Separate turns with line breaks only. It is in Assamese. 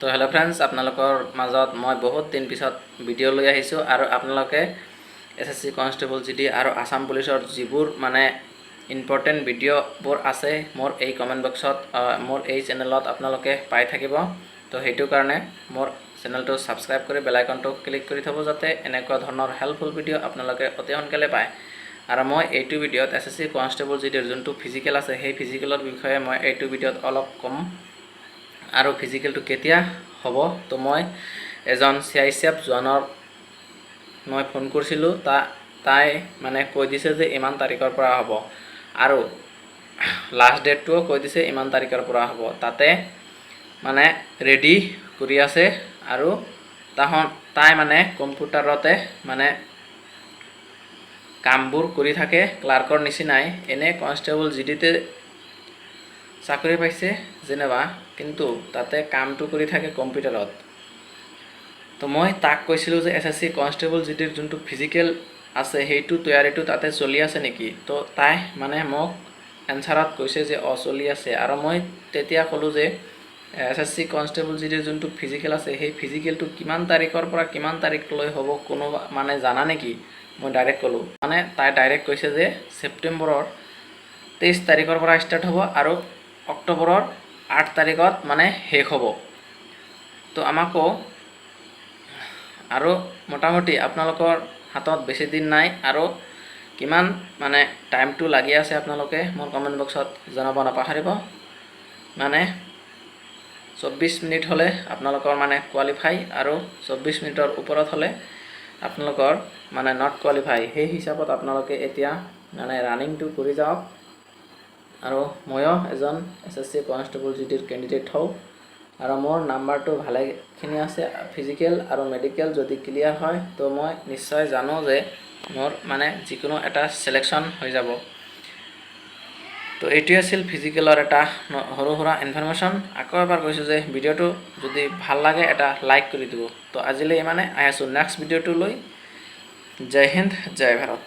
তো হেল্ল' ফ্ৰেণ্ডছ, আপোনালোকৰ মাজত মই বহুত দিন পিছত ভিডিঅ' লৈ আহিছোঁ আৰু আপোনালোকে SSC কনষ্টেবল GD আৰু আসাম পুলিচৰ যিবোৰ মানে ইম্পৰ্টেণ্ট ভিডিঅ'বোৰ আছে মোৰ এই কমেণ্ট বক্সত মোৰ এই চেনেলত আপোনালোকে পাই থাকিব। তো সেইটো কাৰণে মোৰ চেনেলটো ছাবস্ক্ৰাইব কৰি বেল আইকনটো ক্লিক কৰি থ'ব, যাতে এনেকুৱা ধৰণৰ হেল্পফুল ভিডিঅ' আপোনালোকে অতি সোনকালে পায়। আৰু মই এইটো ভিডিঅ'ত SSC কনষ্টেবল GDৰ যোনটো ফিজিকেল আছে সেই ফিজিকেলৰ বিষয়ে মই এইটো ভিডিঅ'ত অলপ কম। আৰু ফিজিকেলটো কেতিয়া হ'ব, তো মই এজন CICF জোৱানৰ মই ফোন কৰিছিলোঁ, তাই মানে কৈ দিছে যে ইমান তাৰিখৰ পৰা হ'ব আৰু লাষ্ট ডেটটোও কৈ দিছে ইমান তাৰিখৰ পৰা হ'ব। তাতে মানে ৰেডি কৰি আছে আৰু তাই মানে কম্পিউটাৰতে মানে কামবোৰ কৰি থাকে ক্লাৰ্কৰ নিচিনাই। এনে কনষ্টেবল GDতে চাকৰি পাইছে যেনিবা, কিন্তু তাতে কামটো কৰি থাকে কম্পিউটাৰত। তো মই তাক কৈছিলোঁ যে SSC কনষ্টেবল GDৰ যোনটো ফিজিকেল আছে সেইটো তৈয়াৰীটো তাতে চলি আছে নেকি। তো তাই মানে মোক এনচাৰত কৈছে যে চলি আছে। আৰু মই তেতিয়া ক'লোঁ যে SSC কনষ্টেবল GDৰ যোনটো ফিজিকেল আছে সেই ফিজিকেলটো কিমান তাৰিখৰ পৰা কিমান তাৰিখলৈ হ'ব কোনোবা মানে জানা নেকি। মই ডাইৰেক্ট ক'লোঁ, মানে তাই ডাইৰেক্ট কৈছে যে ছেপ্টেম্বৰৰ 23 তাৰিখৰ পৰা ষ্টাৰ্ট হ'ব আৰু অক্টোবৰৰ 8 তাৰিখত মানে শেষ হ'ব। তো আমাকো আৰু মোটামুটি আপোনালোকৰ হাতত বেছি দিন নাই আৰু কিমান মানে টাইমটো লাগি আছে আপোনালোকে মোৰ কমেণ্ট বক্সত জনাব নাপাহৰিব। মানে 24 মিনিট হ'লে আপোনালোকৰ মানে কোৱালিফাই আৰু 24 মিনিটৰ ওপৰত হ'লে আপোনালোকৰ মানে নট কোৱালিফাই। সেই হিচাপত আপোনালোকে এতিয়া মানে ৰানিংটো কৰি যাওক। আৰু ময়ো এজন SSC কনষ্টেবল GDৰ কেণ্ডিডেট হওঁ আৰু মোৰ নাম্বাৰটো ভালেখিনি আছে। ফিজিকেল আৰু মেডিকেল যদি ক্লিয়াৰ হয় তো মই নিশ্চয় জানো যে মোৰ মানে যিকোনো এটা চিলেকশ্যন হৈ যাব। তো এইটোৱে আছিল ফিজিকেলৰ এটা সৰু সুৰা ইনফৰমেশ্যন। আকৌ এবাৰ কৈছোঁ যে ভিডিঅ'টো যদি ভাল লাগে এটা লাইক কৰি দিব। তো আজিলৈ ইমানে, আহি আছোঁ নেক্সট ভিডিঅ'টো লৈ। জয় হিন্দ, জয় ভাৰত।